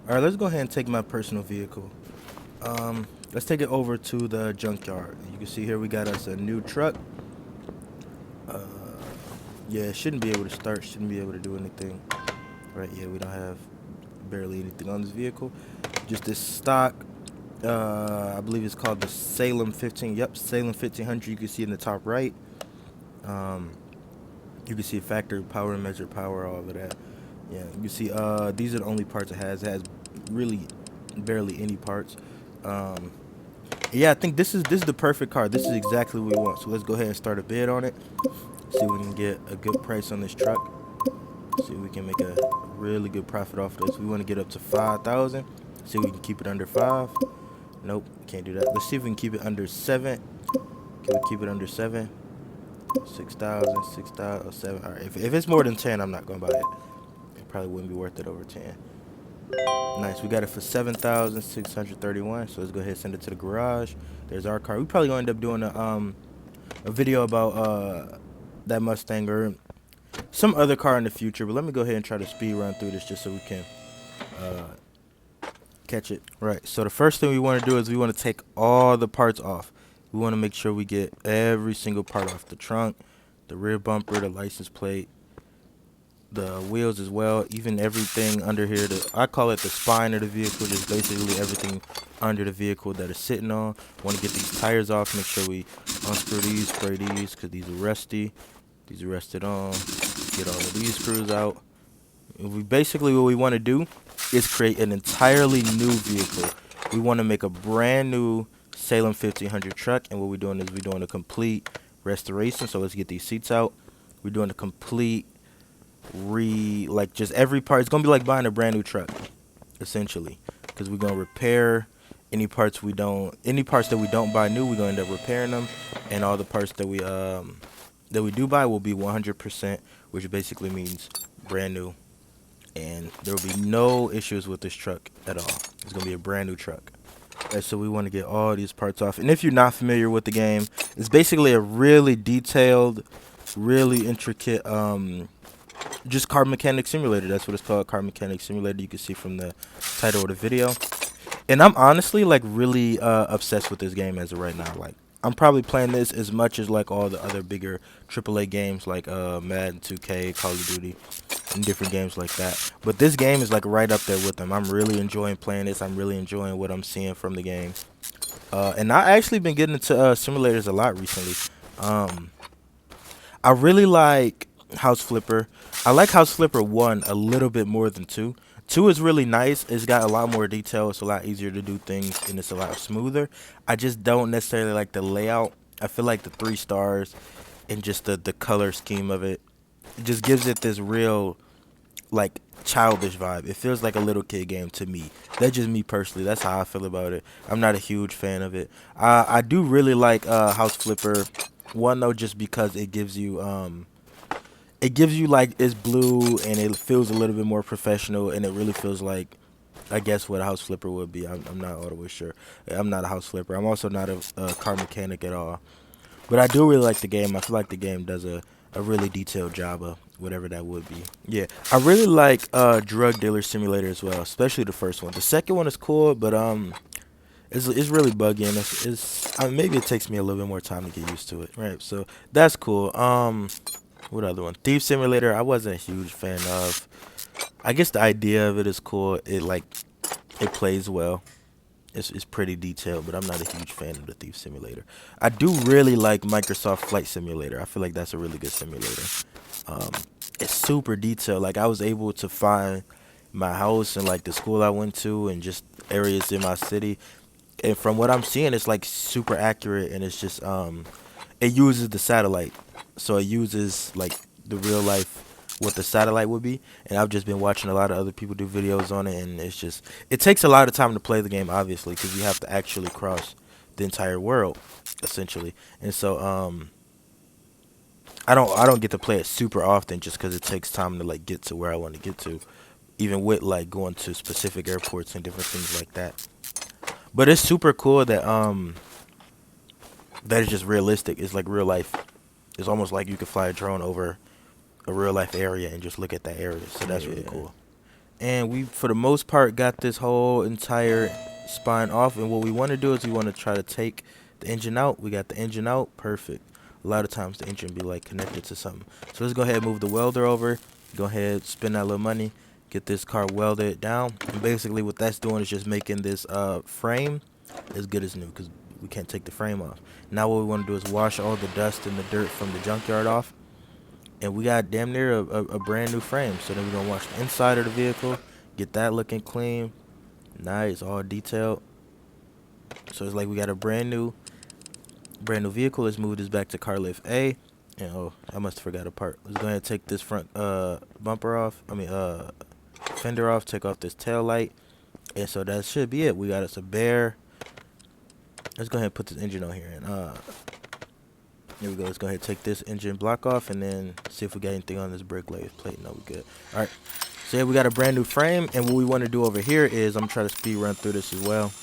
All right, let's go ahead and take my personal vehicle. Let's take it over to the junkyard. You can see here we got us a new truck. Uh, yeah, it shouldn't be able to start, shouldn't be able to do anything. Right, yeah, we don't have barely anything on this vehicle. Just this stock, I believe it's called the Salem 15. Yep, Salem 1500. You can see in the top right. Um, you can see factory power, measured power, all of that. Yeah, you can see these are the only parts it has. It has really barely any parts. Um, yeah, I think this is the perfect car. This is exactly what we want. So let's go ahead and start a bid on it. See if we can get a good price on this truck. See if we can make a really good profit off this. We want to get up to 5,000. See if we can keep it under 5. Nope, can't do that. Let's see if we can keep it under 7. Can we keep it under 7? 6,000, 6,000, 7. All right, if it's more than 10, I'm not going to buy it. It probably wouldn't be worth it over 10. Nice, we got it for 7,631. So let's go ahead and send it to the garage. There's our car. We probably gonna end up doing a video about that Mustang or some other car in the future. But let me go ahead and try to speed run through this just so we can catch it. Right. So the first thing we want to do is we want to take all the parts off. We want to make sure we get every single part off: the trunk, the rear bumper, the license plate, the wheels as well, even everything under here. I call it the spine of the vehicle, just basically everything under the vehicle that is sitting on. Want to get these tires off, make sure we unscrew these, spray these because these are rusty. These are rusted on. Get all of these screws out. Basically what we want to do is create an entirely new vehicle. We want to make a brand new Salem 1500 truck, and what we're doing is we're doing a complete restoration. So let's get these seats out. We're doing a complete like just every part. It's gonna be like buying a brand new truck essentially, because we're gonna repair any parts that we don't buy new. We're gonna end up repairing them, and all the parts that we do buy will be 100%, which basically means brand new, and there will be no issues with this truck at all. It's gonna be a brand new truck. And so we want to get all these parts off. And if you're not familiar with the game, it's basically a really detailed, really intricate just car mechanic simulator. That's what it's called, car mechanic simulator. You can see from the title of the video. And I'm honestly like really obsessed with this game as of right now. Like I'm probably playing this as much as like all the other bigger AAA games like Madden 2K, Call of Duty, and different games like that. But this game is like right up there with them. I'm really enjoying playing this. I'm really enjoying what I'm seeing from the game. And I actually been getting into simulators a lot recently. I really like House Flipper. I like House Flipper 1 a little bit more than 2. 2 is really nice. It's got a lot more detail. It's a lot easier to do things, and it's a lot smoother. I just don't necessarily like the layout. I feel like the 3 stars and just the color scheme of it, it just gives it this real, like, childish vibe. It feels like a little kid game to me. That's just me personally. That's how I feel about it. I'm not a huge fan of it. I do really like House Flipper 1, though, just because it gives you like it's blue and it feels a little bit more professional, and it really feels like I guess what a house flipper would be. I'm not all the way sure. I'm not a house flipper. I'm also not a car mechanic at all. But I do really like the game. I feel like the game does a really detailed job of whatever that would be. Yeah, I really like Drug Dealer Simulator as well, especially the first one. The second one is cool, but it's really buggy, and maybe it takes me a little bit more time to get used to it. Right, so that's cool. What other one? Thief Simulator. I wasn't a huge fan of. I guess the idea of it is cool. It plays well. It's pretty detailed, but I'm not a huge fan of the Thief Simulator. I do really like Microsoft Flight Simulator. I feel like that's a really good simulator. Um, it's super detailed. Like I was able to find my house and like the school I went to and just areas in my city. And from what I'm seeing, it's like super accurate, and it's just it uses the satellite, so it uses like the real life what the satellite would be. And I've just been watching a lot of other people do videos on it, and it takes a lot of time to play the game, obviously, because you have to actually cross the entire world essentially. And so I don't get to play it super often just because it takes time to like get to where I want to get to, even with like going to specific airports and different things like that. But it's super cool that is just realistic. It's like real life. It's almost like you could fly a drone over a real life area and just look at that area. So that's really Yeah. cool. And we, for the most part, got this whole entire spine off. And what we want to do is we want to try to take the engine out. We got the engine out, perfect. A lot of times the engine be like connected to something. So let's go ahead and move the welder over. Go ahead, spend that little money, get this car welded down. And basically what that's doing is just making this frame as good as new, because we can't take the frame off. Now what we want to do is wash all the dust and the dirt from the junkyard off, and we got damn near a brand new frame. So then we're gonna wash the inside of the vehicle, get that looking clean, nice, all detailed. So it's like we got a brand new vehicle. Let's move this back to car lift A. And oh, I must have forgot a part. Let's go ahead and take this front bumper off. Fender off. Take off this tail light. And so that should be it. We got us a bear. Let's go ahead and put this engine on here. And here we go. Let's go ahead and take this engine block off and then see if we got anything on this brake lathe plate. No, we good. All right. So yeah, we got a brand new frame. And what we want to do over here is I'm trying to speed run through this as well.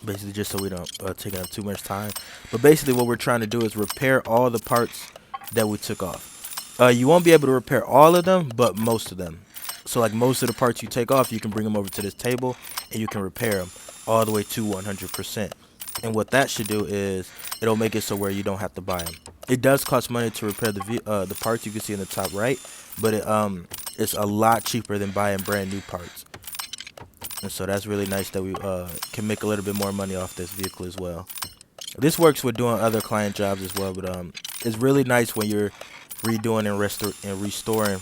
Basically just so we don't take up too much time. But basically what we're trying to do is repair all the parts that we took off. You won't be able to repair all of them, but most of them. So like most of the parts you take off, you can bring them over to this table and you can repair them all the way to 100%. And what that should do is it'll make it so where you don't have to buy them. It does cost money to repair the parts you can see in the top right, but it's a lot cheaper than buying brand new parts. And so that's really nice that we can make a little bit more money off this vehicle as well. This works with doing other client jobs as well, but it's really nice when you're redoing and restoring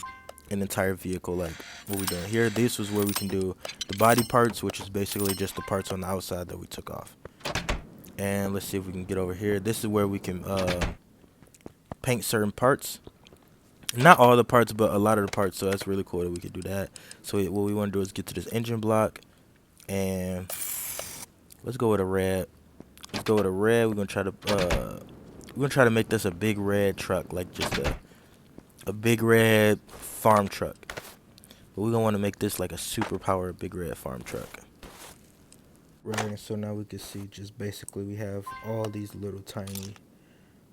an entire vehicle like what we're doing here. This was where we can do the body parts, which is basically just the parts on the outside that we took off. And let's see if we can get over here. This is where we can paint certain parts. Not all the parts, but a lot of the parts. So that's really cool that we could do that. So what we want to do is get to this engine block. And let's go with a red. Let's go with a red. We're gonna try to make this a big red truck, like just a big red farm truck. But we're gonna want to make this like a super powered big red farm truck. Right, and so now we can see just basically we have all these little tiny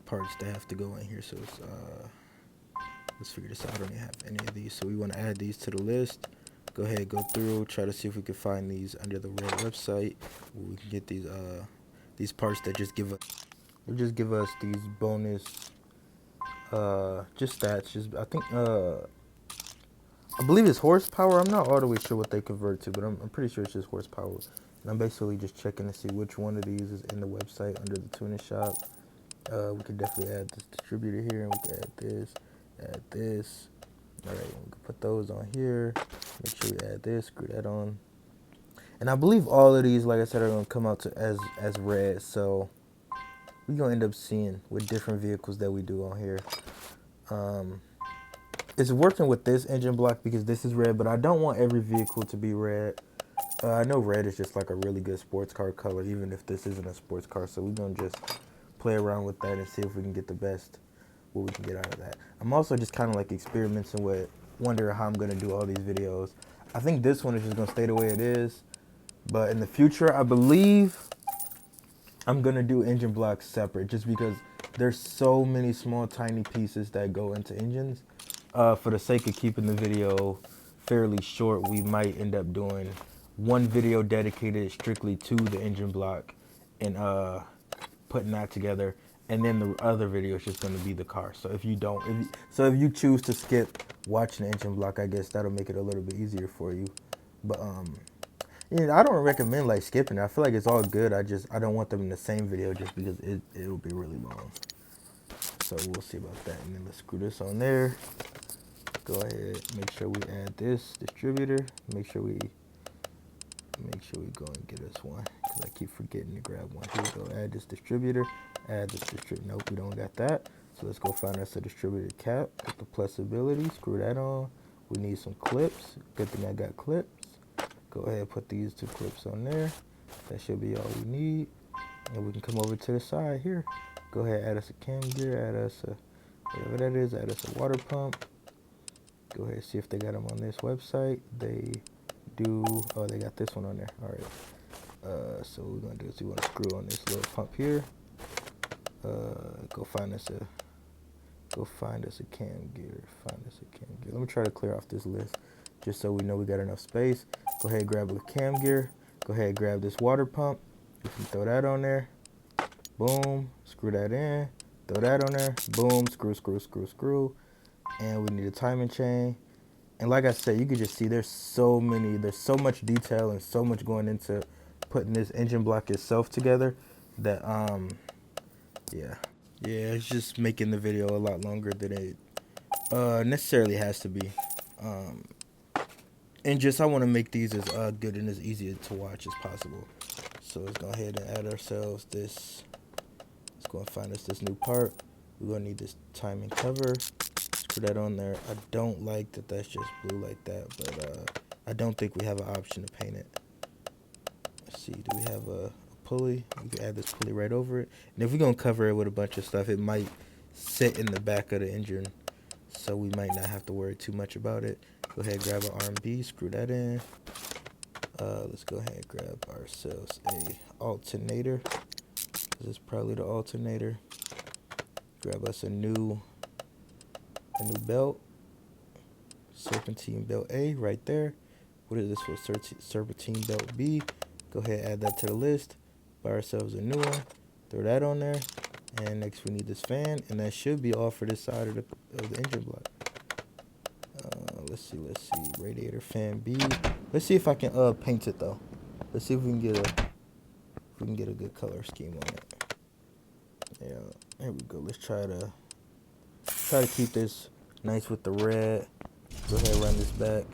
parts that have to go in here. So it's let's figure this out. I don't even have any of these, so we want to add these to the list. Go ahead, go through, try to see if we can find these under the red website. We can get these parts that just give us these bonus just stats. I believe it's horsepower. I'm not all the way sure what they convert to, but I'm pretty sure it's just horsepower. And I'm basically just checking to see which one of these is in the website under the tuning shop. We could definitely add this distributor here, and we can add this. All right, we can put those on here. Make sure we add this, screw that on. And I believe all of these, like I said, are gonna come out to as red. So we're gonna end up seeing with different vehicles that we do on here. It's working with this engine block because this is red, but I don't want every vehicle to be red. I know red is just like a really good sports car color, even if this isn't a sports car. So we're gonna just play around with that and see if we can get the best what we can get out of that. I'm also just kind of like experimenting with wondering how I'm gonna do all these videos. I think this one is just gonna stay the way it is, but in the future I believe I'm gonna do engine blocks separate, just because there's so many small tiny pieces that go into engines. For the sake of keeping the video fairly short, we might end up doing one video dedicated strictly to the engine block and putting that together, and then the other video is just going to be the car. So if you choose to skip watching the engine block, I guess that'll make it a little bit easier for you. But I don't recommend like skipping it. I feel like it's all good. I don't want them in the same video just because it'll be really long. So we'll see about that. And then let's screw this on there. Go ahead, make sure we add this distributor. Make sure we go and get us one, because I keep forgetting to grab one. Here we go, add this distributor, nope, we don't got that. So let's go find us a distributor cap with the plus ability, screw that on. We need some clips, good thing I got clips. Go ahead, put these two clips on there. That should be all we need. And we can come over to the side here. Go ahead, add us a cam gear, add us a, whatever that is, add us a water pump. Go ahead and see if they got them on this website. They do. Oh, they got this one on there. All right. So what we're gonna do is we want to screw on this little pump here. Go find us a cam gear. Let me try to clear off this list. just so we know we got enough space. Go ahead and grab a cam gear. Go ahead and grab this water pump. You can throw that on there. Boom, screw that in. Throw that on there. Boom, screw, screw, screw, screw. And we need a timing chain. And like I said, you can just see there's so much detail and so much going into putting this engine block itself together that yeah. Yeah, it's just making the video a lot longer than it necessarily has to be. Um and just I want to make these as good and as easy to watch as possible. So let's go ahead and add ourselves this. Let's go and find us this new part. We're gonna need this timing cover. Screw that on there. I don't like that that's just blue like that, but I don't think we have an option to paint it. Let's see, do we have a pulley? We can add this pulley right over it. And if we're gonna cover it with a bunch of stuff, it might sit in the back of the engine, so we might not have to worry too much about it. Go ahead and grab an RMB, screw that in. Let's go ahead and grab ourselves a alternator. This is probably the alternator. Grab us a new belt. Serpentine belt A right there. What is this for? Serpentine belt B. Go ahead and add that to the list. Buy ourselves a new one. Throw that on there. And next we need this fan, and that should be all for this side of the engine block. Let's see. Radiator fan B. Let's see if I can paint it though. Let's see if we can get a good color scheme on it. Yeah, there we go. Let's try to keep this nice with the red. Go ahead and run this back.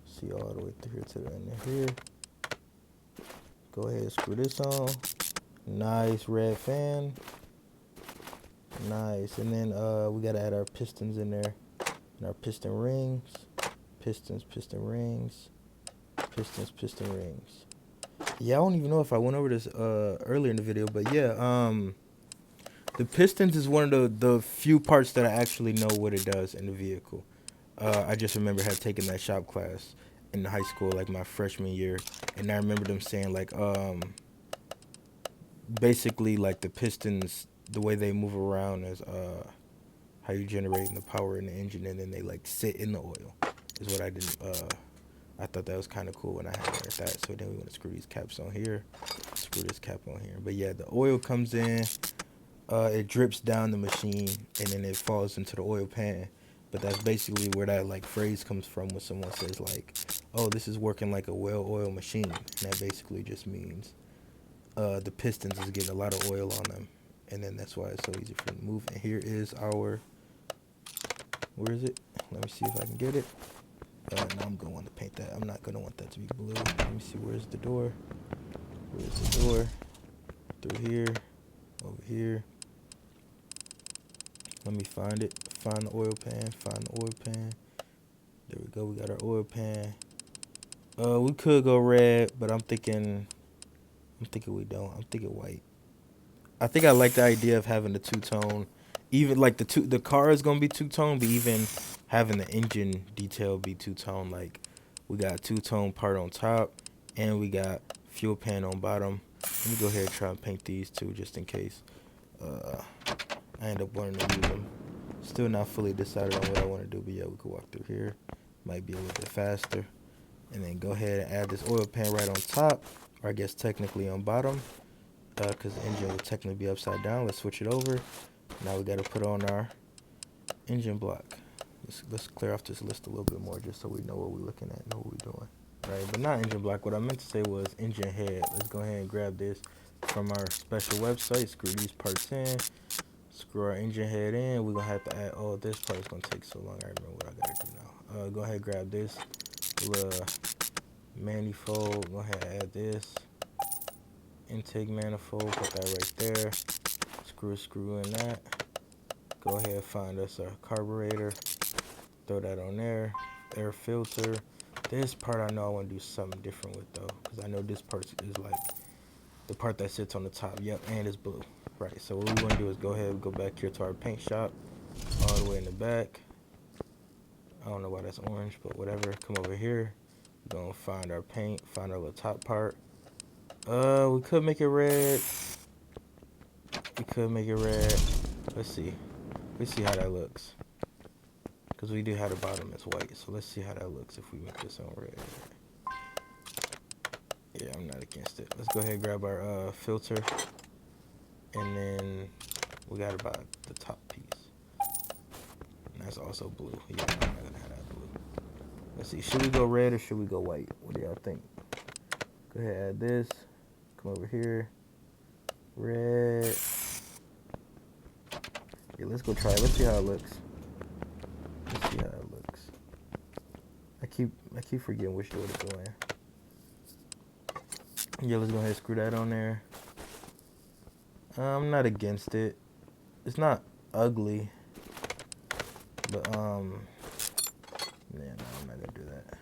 See all the way through here to the end of here. Go ahead and screw this on. Nice red fan. Nice. And then we gotta add our pistons in there. And our piston rings. Piston rings. Piston rings. Yeah, I don't even know if I went over this earlier in the video, but yeah, the pistons is one of the few parts that I actually know what it does in the vehicle. I just remember had taken that shop class in high school, like my freshman year, and I remember them saying like basically like the pistons, the way they move around is how you generating the power in the engine, and then they like sit in the oil is what I didn't I thought that was kind of cool when I had learned that. So then we want to screw these caps on here, screw this cap on here. But yeah, the oil comes in, it drips down the machine, and then it falls into the oil pan. But that's basically where that like phrase comes from when someone says like, oh, this is working like a well-oiled machine. And that basically just means the pistons is getting a lot of oil on them, and then that's why it's so easy for them to move. And here is our, where is it? Let me see if I can get it. No, I'm gonna want to paint that. I'm not gonna want that to be blue. Let me see, where's the door? Where's the door? Through here, over here. Let me find it. Find the oil pan. Find the oil pan. There we go. We got our oil pan. We could go red, but I'm thinking we don't. I'm thinking white. I think I like the idea of having the two-tone. Even like the car is gonna be two-tone, but even having the engine detail be two-tone. Like we got a two-tone part on top, and we got fuel pan on bottom. Let me go ahead and try and paint these two just in case I end up wanting to use them. Still not fully decided on what I want to do, but yeah, we could walk through here. Might be a little bit faster. And then go ahead and add this oil pan right on top, or I guess technically on bottom, because the engine will technically be upside down. Let's switch it over. Now we got to put on our engine block. Let's clear off this list a little bit more just so we know what we're looking at, know what we're doing. Right, but not engine block. What I meant to say was engine head. Let's go ahead and grab this from our special website. Screw these parts in. Screw our engine head in. We're going to have to add, oh, this part is going to take so long. I remember what I got to do now. Go ahead and grab this little manifold. Go ahead and add this. Intake manifold. Put that right there. Screw in that. Go ahead and find us our carburetor. Throw that on there. Air filter. This part I know I want to do something different with though, because I know this part is like the part that sits on the top. Yep, and it's blue. Right, so what we want to do is go ahead and go back here to our paint shop, all the way in the back. I don't know why that's orange, but whatever. Come over here. We're going to find our paint, find our little top part. We could make it red. Let's see. Let's see how that looks. because we do have the bottom as white. So let's see how that looks if we make this on red. Yeah, I'm not against it. Let's go ahead and grab our filter, and then we got about the top piece. And that's also blue. Yeah, I'm not gonna have that blue. Let's see, should we go red or should we go white? What do y'all think? Go ahead, add this. Come over here. Red. Yeah, let's go try it. Let's see how it looks. Let's see how it looks. I keep forgetting which door to go in. Yeah, let's go ahead and screw that on there. I'm not against it. It's not ugly, but yeah, no, I'm not gonna do that.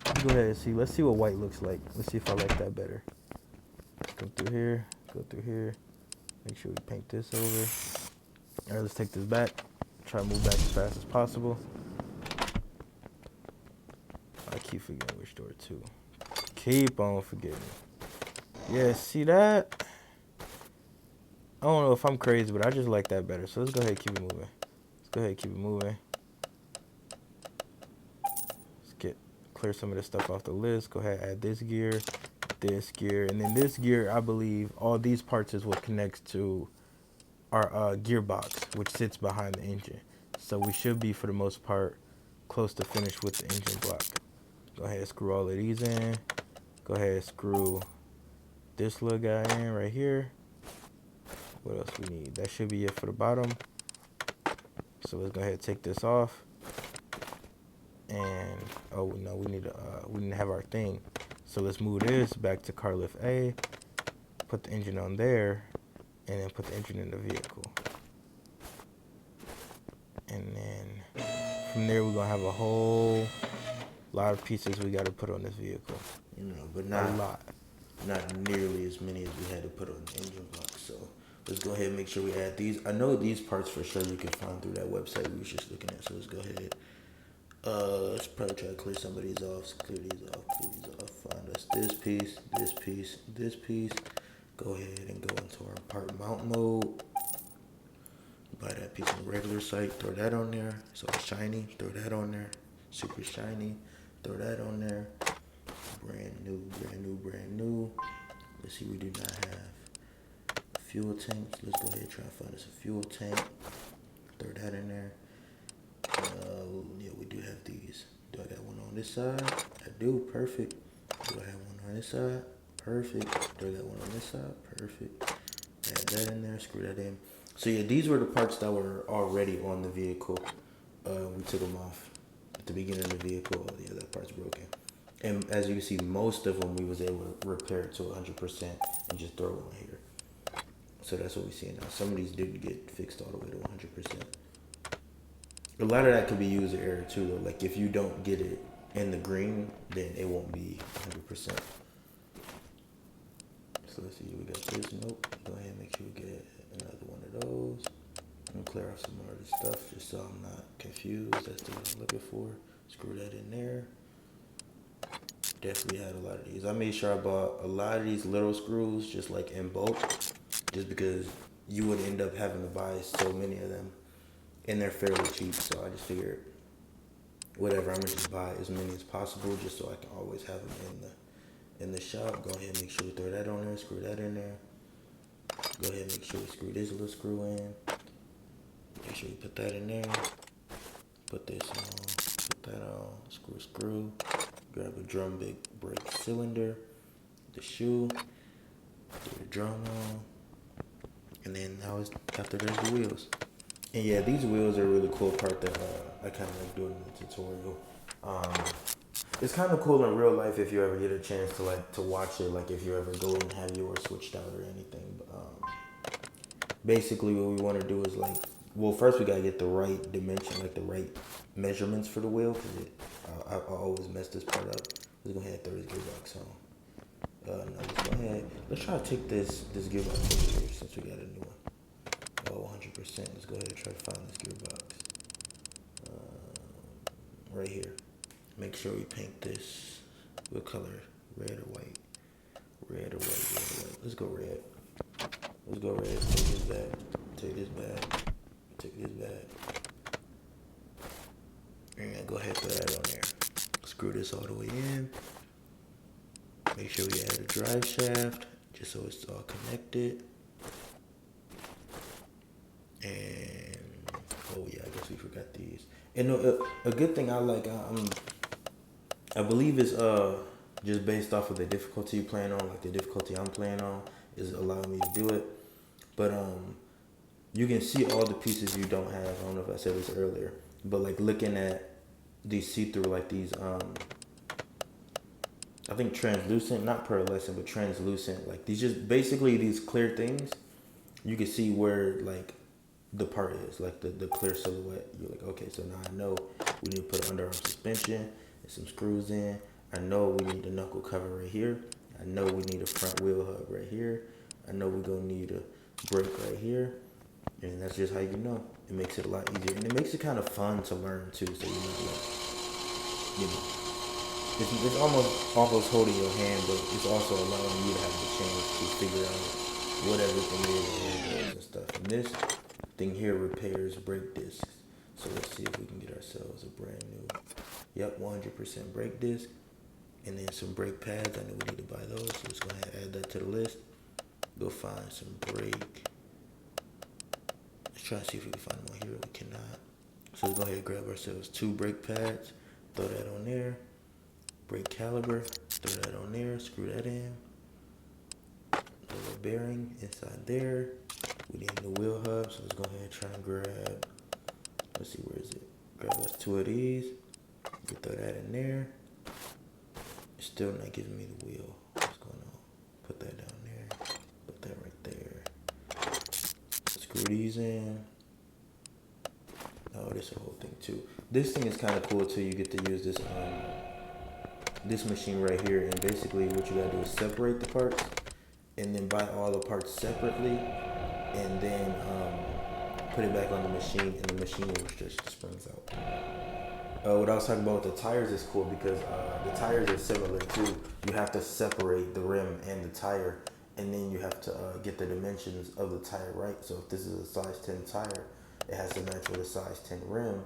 Let's go ahead and see. Let's see what white looks like. Let's see if I like that better. Come through here. Go through here. Make sure we paint this over. All right, let's take this back. Try to move back as fast as possible. I keep forgetting which door too. Keep on forgetting. Yeah, see that? I don't know if I'm crazy, but I just like that better. So let's go ahead and keep it moving. Let's go ahead and keep it moving. Let's clear some of this stuff off the list. Go ahead and add this gear, and then this gear, I believe all these parts is what connects to our gearbox, which sits behind the engine. So we should be, for the most part, close to finished with the engine block. Go ahead and screw all of these in. Go ahead and screw this little guy in right here. What else we need? That should be it for the bottom. So let's go ahead and take this off. And oh no, we didn't have our thing. So let's move this back to car lift A. Put the engine on there, and then put the engine in the vehicle. And then from there we're gonna have a whole lot of pieces we got to put on this vehicle. You know, but not a lot. Not nearly as many as we had to put on the engine block. So let's go ahead and make sure we add these. I know these parts for sure you can find through that website we were just looking at. So let's go ahead. Let's probably try to clear some of these off. So clear these off. Find us this piece, this piece, this piece. Go ahead and go into our part mount mode. Buy that piece on the regular site. Throw that on there. So it's shiny. Throw that on there. Super shiny. Throw that on there. Brand new, brand new, brand new. Let's see, we do not have fuel tanks. Let's go ahead and try and find us a fuel tank. Throw that in there. Yeah, we do have these. Do I got one on this side? I do. Perfect. Do I have one on this side? Perfect. Do I got one on this side? Perfect. Add that in there. Screw that in. So yeah, these were the parts that were already on the vehicle. We took them off at the beginning of the vehicle. Yeah, that part's broken. And as you can see, most of them we was able to repair it to 100% and just throw them here. So that's what we see now. Some of these didn't get fixed all the way to 100%. A lot of that could be user error too, though. Like if you don't get it in the green, then it won't be 100%. So let's see, we got this. Nope. Go ahead and make sure we get another one of those. I'm gonna clear off some more of this stuff just so I'm not confused. That's what I'm looking for. Screw that in there. Definitely had a lot of these. I made sure I bought a lot of these little screws just like in bulk, just because you would end up having to buy so many of them, and they're fairly cheap. So I just figured, whatever, I'm gonna just buy as many as possible just so I can always have them in the shop. Go ahead and make sure we throw that on there. Screw that in there. Go ahead and make sure we screw this little screw in. Make sure we put that in there. Put this on. Put that on. Screw. Grab a drum brake cylinder, the shoe, put the drum on, and then now it's after there's the wheels. And yeah, these wheels are a really cool part that I kind of like doing in the tutorial. It's kind of cool in real life if you ever get a chance to watch it, like if you ever go and have yours switched out or anything. But basically what we want to do is like, well, first we gotta get the right dimension, like the right measurements for the wheel, because I always mess this part up. Let's go ahead and throw this gearbox on. Now let's go ahead. Let's try to take this gearbox over here since we got a new one. Oh, 100%. Let's go ahead and try to find this gearbox. Right here. Make sure we paint this. What color? Red or white? Red or white? Red or white? Let's go red. Let's go red. Take this back. Take this back. Take this back. And go ahead and throw that on there. Screw this all the way in. Make sure we add a drive shaft just so it's all connected. And oh yeah, I guess we forgot these. And a good thing I like, I believe is just based off of the difficulty you're playing on, like the difficulty I'm playing on is allowing me to do it. But you can see all the pieces you don't have. I don't know if I said this earlier, but like looking at these see-through, like these I think translucent, not pearlescent, but translucent, like these just basically these clear things. You can see where like the part is, like the clear silhouette. You're like, okay, so now I know we need to put an underarm suspension and some screws in. I know we need a knuckle cover right here. I know we need a front wheel hub right here. I know we're gonna need a brake right here. And that's just how you know. It makes it a lot easier. And it makes it kind of fun to learn too. So you're not like, you know, it's almost holding your hand, but it's also allowing you to have the chance to figure out what everything is and stuff. And this thing here repairs brake discs. So let's see if we can get ourselves a brand new, yep, 100% brake disc. And then some brake pads. I know we need to buy those. So let's go ahead and add that to the list. Go find some brake. Let's try to see if we can find one here. We cannot. So let's go ahead and grab ourselves 2 brake pads. Throw that on there. Brake caliper, throw that on there, screw that in. Little bearing inside there. We need the wheel hub, so let's go ahead and try and grab, let's see, where is it? Grab us 2 of these. We throw that in there. It's still not giving me the wheel. What's going on? Put that down there. Put that right there. Screw these in. Oh, this is a whole thing too. This thing is kind of cool too. You get to use this machine right here, and basically what you gotta do is separate the parts and then buy all the parts separately and then put it back on the machine, and the machine will stretch the springs out. What I was talking about with the tires is cool because the tires are similar too. You have to separate the rim and the tire, and then you have to get the dimensions of the tire right. So if this is a size 10 tire, it has to match with a size 10 rim,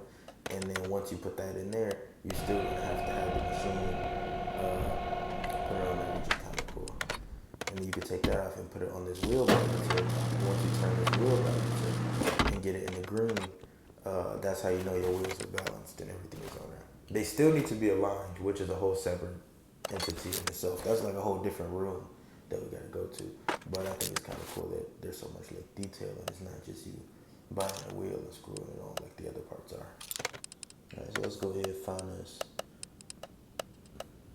and then once you put that in there, you still gonna have to have the machine put it on there, which is kind of cool. And then you can take that off and put it on this wheel back. So once you turn this wheel back and get it in the green, that's how you know your wheels are balanced and everything is on there. They still need to be aligned, which is a whole separate entity in itself. That's like a whole different room that we gotta go to. But I think it's kind of cool that there's so much like detail, and it's not just you buying a wheel and screwing it on like the other parts are. Alright, so let's go ahead and find us.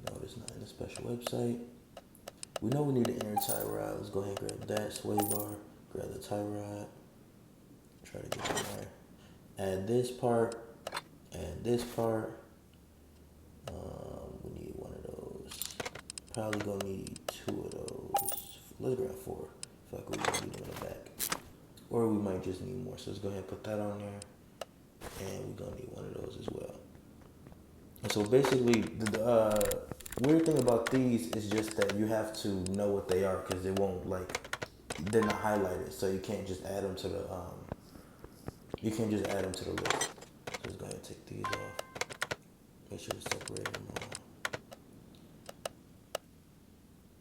No, it's not in a special website. We know we need an inner tie rod. Let's go ahead and grab that sway bar. Grab the tie rod. Try to get in there. Add this part. Add this part. We need one of those. Probably gonna need 2 of those. Let's grab 4. I feel like we're gonna need them in the back. Or we might just need more. So let's go ahead and put that on there. And we're gonna need one of those as well. And so basically, the weird thing about these is just that you have to know what they are, because they won't, like, they're not highlighted, so you can't just add them to the list. So let's go ahead and take these off. Make sure to separate them all.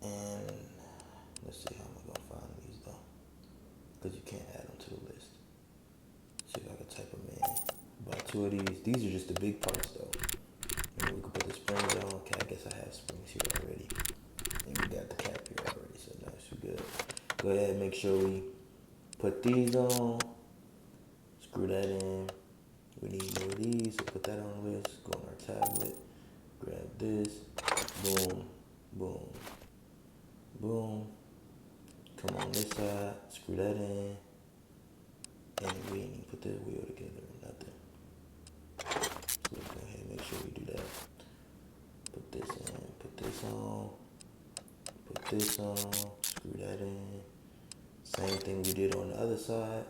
And let's see, how am I gonna find these though? Because you can't add them to the list. See if I can type them in. About 2 of these. These are just the big parts though. And we can put the springs on. Okay, I guess I have springs here already. And we got the cap here already, so nice, we're good. Go ahead and make sure we put these on. Screw that in. We need more of these, so put that on the list. Go on our tablet. Grab this. Boom. Boom. Boom. Come on this side. Screw that in. And we ain't even put the wheel together or nothing. So let's go ahead and make sure we do that. Put this in. Put this on. Put this on. Screw that in. Same thing we did on the other side.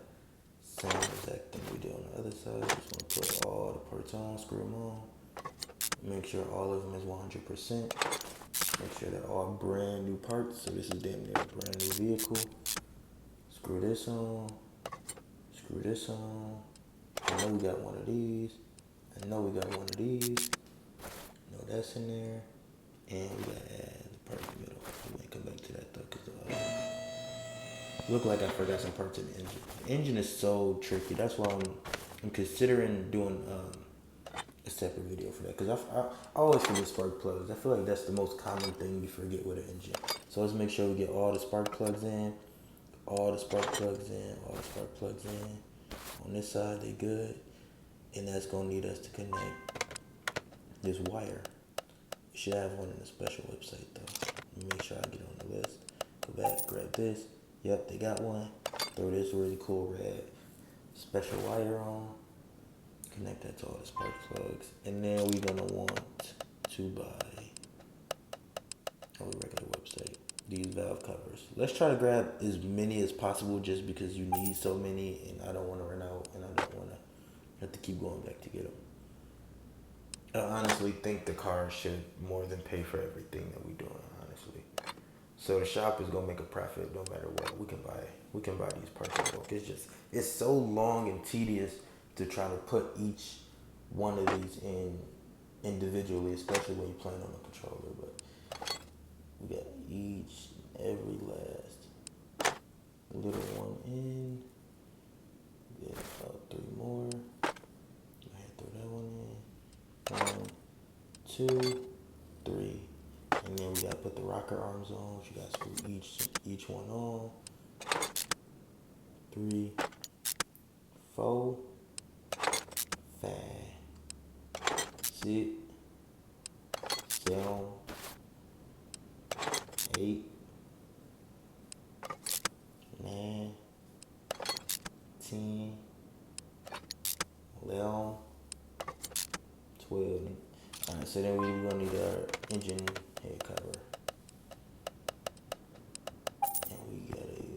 Same exact thing we did on the other side. Just want to put all the parts on, screw them on. Make sure all of them is 100%. Make sure they're all brand new parts. So this is damn near a brand new vehicle. Screw this on. Screw this on. I know we got one of these. I know we got one of these. No, that's in there. And we gotta add the part in the middle. We might come back to that though, cause look like I forgot some parts of the engine. The engine is so tricky. That's why I'm considering doing a separate video for that. Cause I always forget spark plugs. I feel like that's the most common thing you forget with an engine. So let's make sure we get all the spark plugs in, all the spark plugs in, all the spark plugs in. On this side they good, and that's gonna need us to connect this wire. You should have one in a special website though. Let me make sure I get on the list. Go back, grab this. Yep, they got one. Throw this really cool red special wire on. Connect that to all the spark plugs. And then we're gonna want to buy on a regular website these valve covers. Let's try to grab as many as possible just because you need so many and I don't want to run out and I don't want to have to keep going back to get them. I honestly think the car should more than pay for everything that we're doing, honestly. So the shop is gonna make a profit no matter what. We can buy these parts in bulk. It's so long and tedious to try to put each one of these in individually, especially when you're playing on a controller. But we got each and every last little one in. Get about 3 more. Go ahead, throw that one in. 1, 2, 3. And then we gotta put the rocker arms on. You gotta screw each one on. 3, 4, 5, 6, 7, 8, 9, 10, 11, 12. Alright, so then we're gonna need our engine head cover. And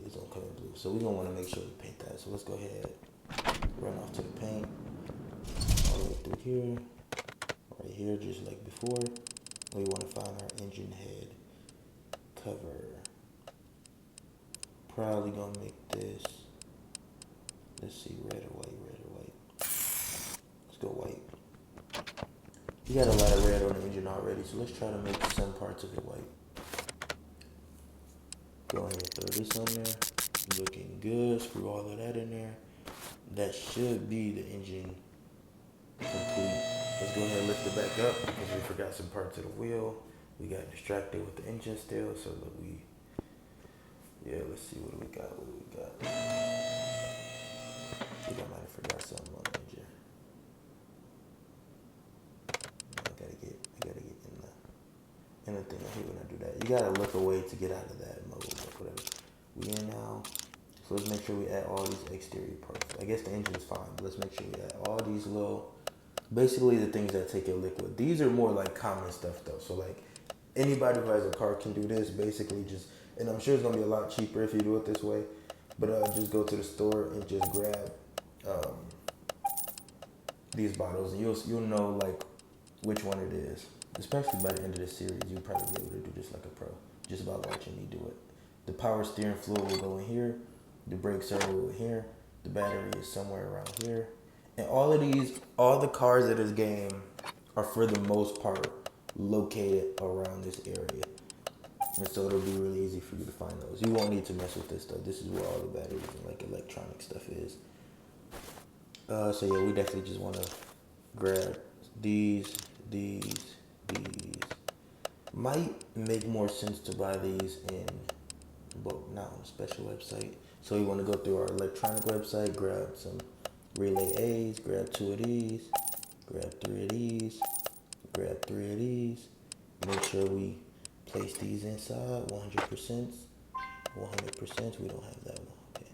it's gonna come in blue. So we're gonna wanna make sure we paint that. So let's go ahead, run off to the paint. All the way through here. Right here, just like before. We wanna find our engine head cover. Probably gonna make this, let's see, red or white. Let's go white. You got a lot of red on the engine already, so let's try to make some parts of it white. Go ahead and throw this on there. Looking good. Screw all of that in there. That should be the engine complete. Let's go ahead and lift it back up because we forgot some parts of the wheel. We got distracted with the engine still, so that let's see what we got. I think I might have forgot something on the engine. I gotta get in the thing. I hate when I do that. You gotta look away to get out of that mode or whatever. We in now. So let's make sure we add all these exterior parts. I guess the engine is fine, but let's make sure we add all these basically the things that take your liquid. These are more like common stuff though. So like anybody who has a car can do this. Basically and I'm sure it's gonna be a lot cheaper if you do it this way. But just go to the store and just grab these bottles, and you'll know like which one it is. Especially by the end of this series, you'll probably be able to do this like a pro. Just about watching me do it. The power steering fluid will go in here. The brake servo will go in here. The battery is somewhere around here. And all the cars in this game are for the most part located around this area. And so it'll be really easy for you to find those. You won't need to mess with this stuff. This is where all the batteries and like electronic stuff is. So yeah, we definitely just want to grab these. Might make more sense to buy these but not on a special website. So we want to go through our electronic website, grab some relay A's, grab 2 of these, grab 3 of these, grab 3 of these. Make sure we place these inside 100%. 100%. We don't have that one. Okay.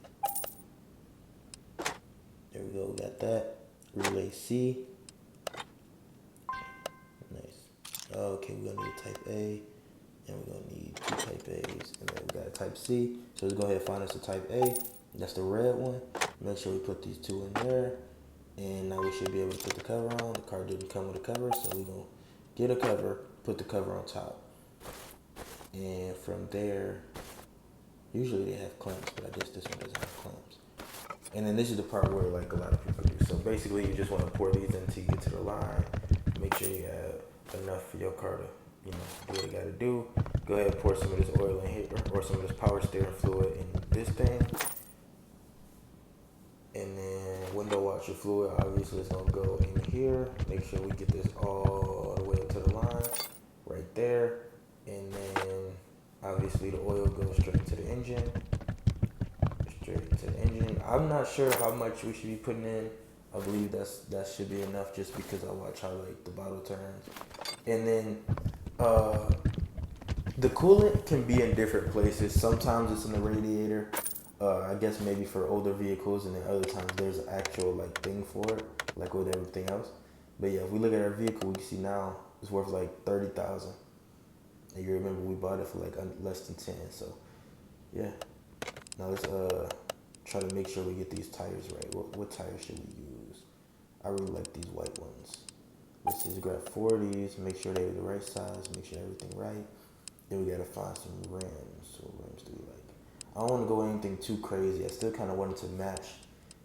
There we go. We got that. Relay C. Nice. Okay, we're gonna need a type A, and we're gonna need 2 type A's, and then we got a type C. So let's go ahead and find us a type A. That's the red one. Make sure we put these 2 in there, and now we should be able to put the cover on. The car didn't come with a cover, so we're gonna get a cover, put the cover on top, and from there, usually they have clamps, but I guess this one doesn't have clamps. And then this is the part where like a lot of people do So basically, you just want to pour these until you get to the line. Make sure you have enough for your car to, do what you got to do. Go ahead and pour some of this oil in here, or some of this power steering fluid in this thing. And then window washer fluid, obviously it's gonna go in here. Make sure we get this all the way up to the line, right there. And then obviously the oil goes straight to the engine. I'm not sure how much we should be putting in. I believe that should be enough, just because I watch how like the bottle turns. And then the coolant can be in different places. Sometimes it's in the radiator. I guess maybe for older vehicles, and then other times there's an actual like thing for it, like with everything else. But yeah, if we look at our vehicle, we can see now it's worth like 30,000. And you remember we bought it for like less than 10. So yeah. Now let's try to make sure we get these tires right. What tires should we use? I really like these white ones. Let's just grab 4 of these, make sure they're the right size, make sure everything right. Then we gotta find some rims. What rims do we like? I don't want to go anything too crazy. I still kind of wanted to match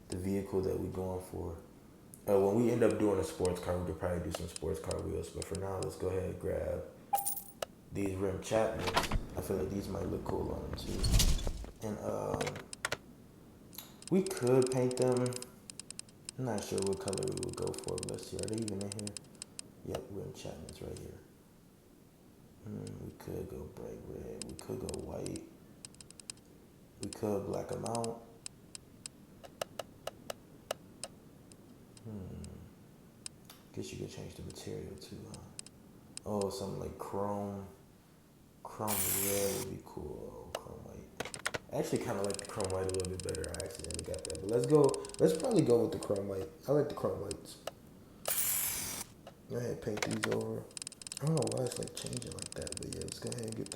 the vehicle that we're going for. When we end up doing a sports car, we could probably do some sports car wheels. But for now, let's go ahead and grab these rim Chapmans. I feel like these might look cool on them too. And we could paint them. I'm not sure what color we would go for, but let's see. Are they even in here? Yep, rim Chapmans right here. We could go bright red. We could go white. We could black them out. Guess you could change the material too, huh? Oh, something like chrome. Chrome red would be cool. Oh, chrome white. I actually kind of like the chrome white a little bit better. I accidentally got that. But let's probably go with the chrome white. I like the chrome whites. Go ahead and paint these over. I don't know why it's like changing like that, but yeah, let's go ahead and get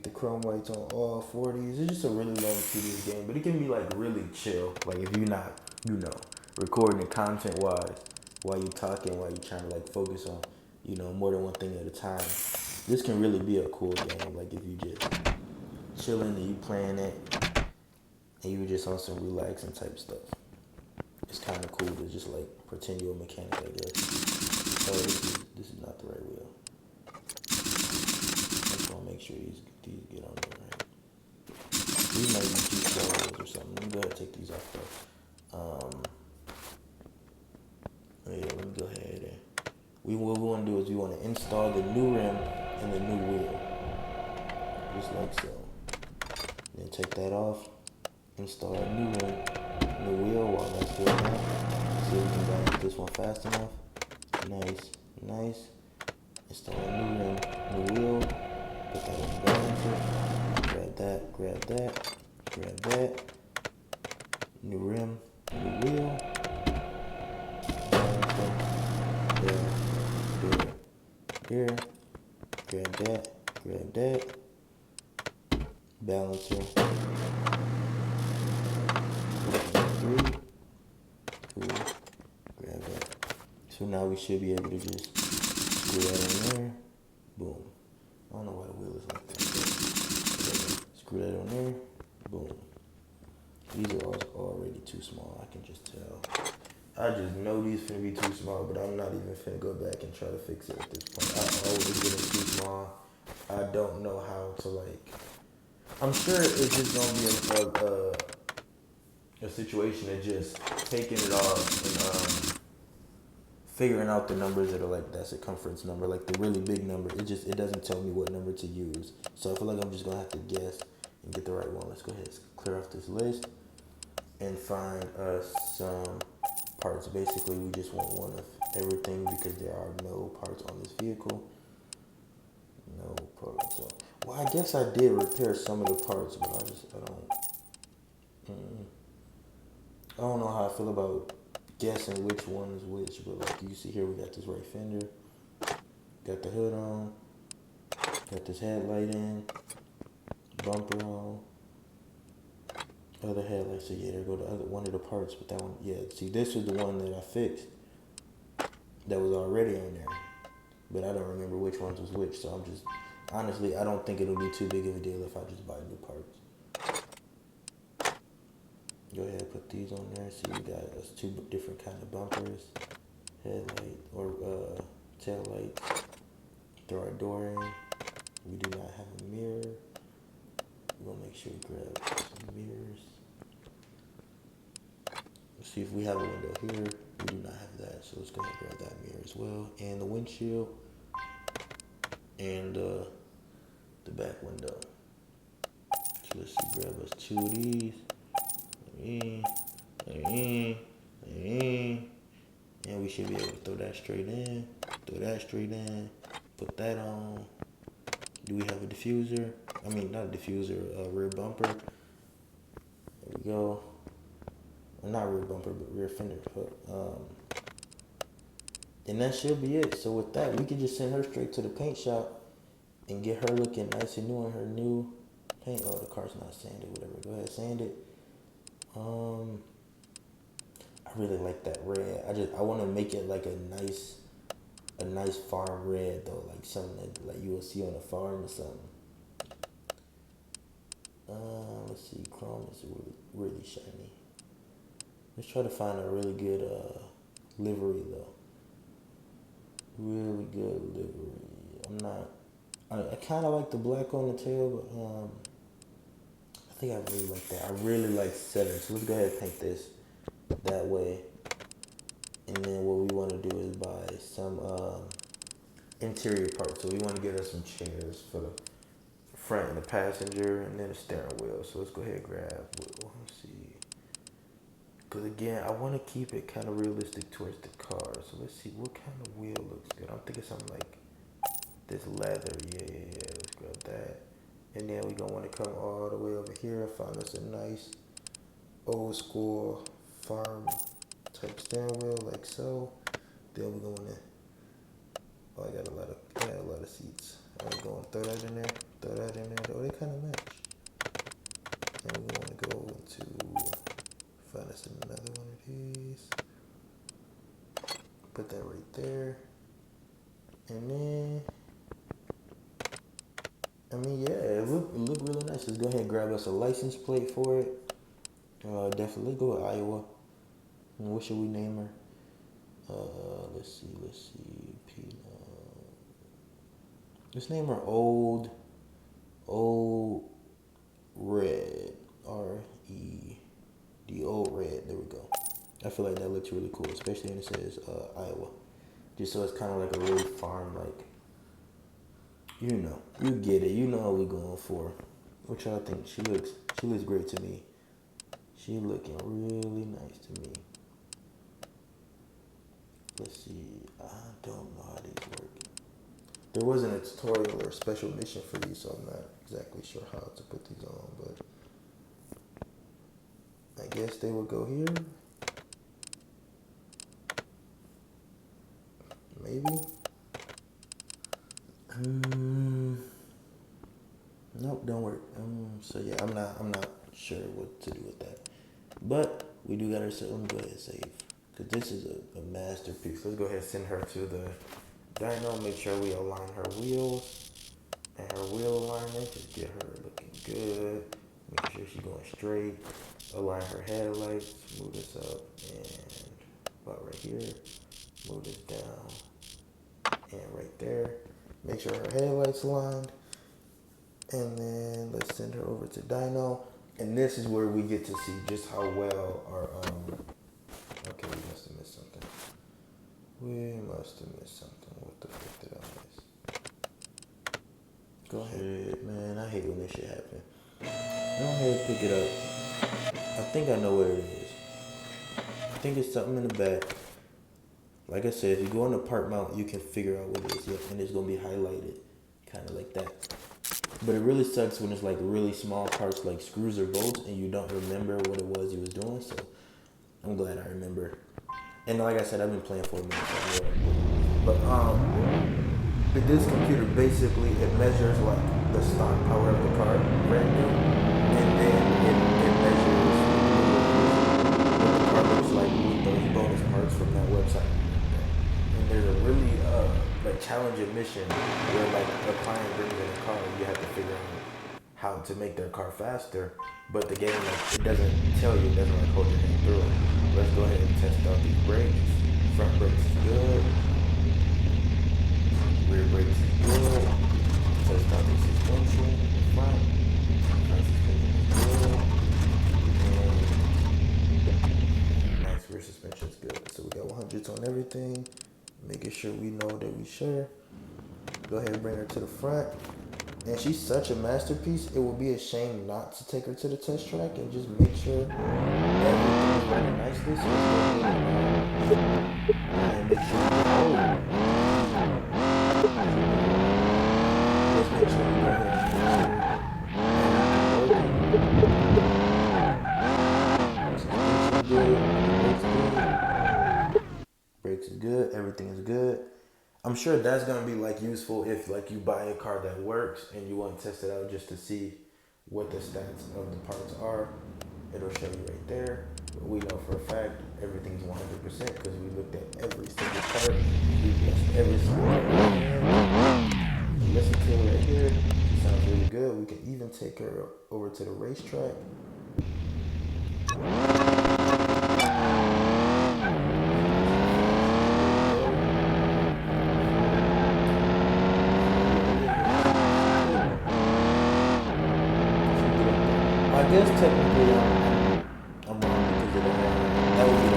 the chrome whites on all 4 of these. It's just a really long, tedious game, but it can be like really chill. Like if you're not, recording it content wise, while you talking, while you trying to like focus on, more than one thing at a time. This can really be a cool game. Like if you just chilling and you playing it, and you just on some relaxing type stuff. It's kind of cool to just like pretend you're a mechanic, I guess. Oh, this is not the right wheel. I just want to make sure these get on there right. These might be G12 or something. Let me go ahead and take these off though. Yeah, let me go ahead and what we want to do is we want to install the new rim and the new wheel, just like so. Then take that off, install a new rim, new wheel. While that's doing that, see if we can balance this one fast enough. Nice. Install a new rim, new wheel. Put that on the balancer. Grab that. New rim, new wheel. Here. Grab that. Balancer. 3. Cool. Grab that. So now we should be able to just screw that in there. Boom. I don't know why the wheel is like that. Screw that on there. Boom. These are already too small. I can just tell. I just know these finna be too small, but I'm not even finna go back and try to fix it at this point. I always get them too small. I don't know how to like. I'm sure it's just gonna be a situation of just taking it off and figuring out the numbers that are like that circumference number, like the really big number. It doesn't tell me what number to use. So I feel like I'm just gonna have to guess and get the right one. Let's go ahead and clear off this list and find us some parts. Basically, we just want one of everything because there are no parts on this vehicle. No parts. Well, I guess I did repair some of the parts, but I don't know how I feel about guessing which one is which. But like you see here, we got this right fender, got the hood on, got this headlight in, bumper on. Other headlights, so yeah, there go the other one of the parts, but that one, yeah. See, this was the one that I fixed that was already on there, but I don't remember which ones was which. So I'm just honestly, I don't think it'll be too big of a deal if I just buy new parts. Go ahead and put these on there. See, we got us two different kind of bumpers, headlight or tail lights. Throw our door in. We do not have a mirror. We're gonna make sure we grab some mirrors. Let's see if we have a window here. We do not have that, so let's go ahead and grab that mirror as well. And the windshield. And the back window. So let's see, grab us two of these. And we should be able to throw that straight in. Put that on. Do we have a diffuser? I mean, not a diffuser, a rear bumper. There we go. Well, not rear bumper, but rear fender. And that should be it. So with that, we can just send her straight to the paint shop and get her looking nice and new in her new paint. Oh, the car's not sanded, whatever. Go ahead, sand it. I really like that red. I want to make it like a nice farm red though, like something that like you will see on a farm or something. Let's see, chrome is really shiny. Let's try to find a really good livery though. Really good livery. I kind of like the black on the tail, but I think I really like that. I really like center. So let's go ahead and paint this that way. And then what we want to do is buy some interior parts. So we want to get us some chairs for the front and the passenger, and then a steering wheel. So let's go ahead and grab. Let's see. Because again, I want to keep it kind of realistic towards the car. So let's see what kind of wheel looks good. I'm thinking something like this leather. Yeah. Let's grab that. And then we're going to want to come all the way over here and find us a nice old school farm type steering wheel like so. Then we're going to, I got a lot of seats. I'm going to throw that in there. Oh, they kind of match. And we're going to go into, find us another one of these. Put that right there. And then, it look really nice. Let's go ahead and grab us a license plate for it. Definitely, let's go with Iowa. And what should we name her? Let's see. Let's name her Old Red. R-E-D, Old Red. There we go. I feel like that looks really cool, especially when it says Iowa. Just so it's kind of like a really farm, like, you get it. You know what we're going for. What y'all think? She looks great to me. She looking really nice to me. Let's see. I don't know how these work. There wasn't a tutorial or a special mission for these, so I'm not exactly sure how to put these on, but I guess they will go here. Maybe. Nope, don't work. So yeah, I'm not sure what to do with that. But we do got her set. Let me go ahead and save. Because this is a masterpiece. Let's go ahead and send her to the dyno. Make sure we align her wheels. And her wheel alignment. Just get her looking good. Make sure she's going straight. Align her headlights. Move this up. And about right here. Move this down. And right there. Make sure her headlights aligned. And then let's send her over to dyno. And this is where we get to see just how well our okay, we must have missed something. What the fuck did I miss? Go ahead, man. I hate when this shit happens. Go ahead and pick it up. I think I know what it is. I think it's something in the back. Like I said, if you go on the part mount, you can figure out what it is. Yep, and it's going to be highlighted. Kind of like that. But it really sucks when it's like really small parts like screws or bolts and you don't remember what it was you was doing. So I'm glad I remember. And like I said, I've been playing for a minute. So but with this computer, basically it measures like the stock power of the car brand new, and then it measures what the car looks like with those bonus parts from that website. And there's a really challenging mission where like a client brings in a car and you have to figure out how to make their car faster, but the game like, it doesn't tell you, it doesn't like hold your hand through it. Let's go ahead and test out these brakes. Front brakes is good. Rear brakes is good. Test out the suspension in front. Front suspension is good. And nice rear suspension is good. So we got 100s on everything. Making sure we know that we share. Go ahead and bring her to the front. And she's such a masterpiece, it would be a shame not to take her to the test track and just make sure everything is running nicely. So let's go ahead and make sure we let's make sure we go ahead and good. Brakes is good. Everything is good. I'm sure that's gonna be like useful if like you buy a car that works and you want to test it out just to see what the stats of the parts are. It'll show you right there. But we know for a fact everything's 100% because we looked at every single part. We blessed every single part. Listen to her right here. She sounds really good. We can even take her over to the racetrack. I guess technically I'm wrong because of that would be the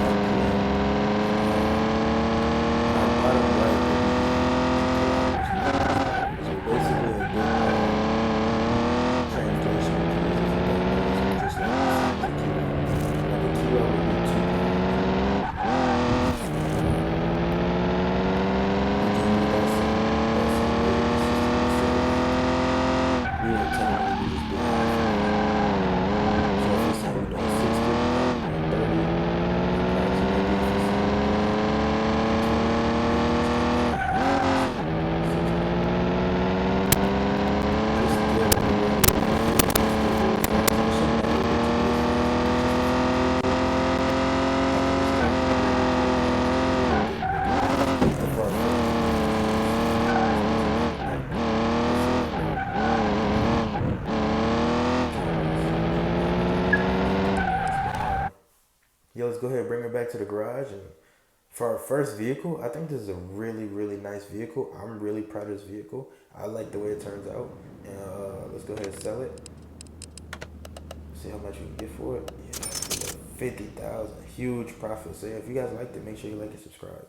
bottom right. So basically a good translation is just like the kilo. Like a kilo would be 2 pounds. We don't technically just do so if it's saying we're doing 60, we're doing 30. Yo, let's go ahead and bring her back to the garage. And for our first vehicle, I think this is a really, really nice vehicle. I'm really proud of this vehicle. I like the way it turns out. And let's go ahead and sell it. See how much we can get for it. Yeah, 50,000. Huge profit. So yeah, if you guys liked it, make sure you like and subscribe.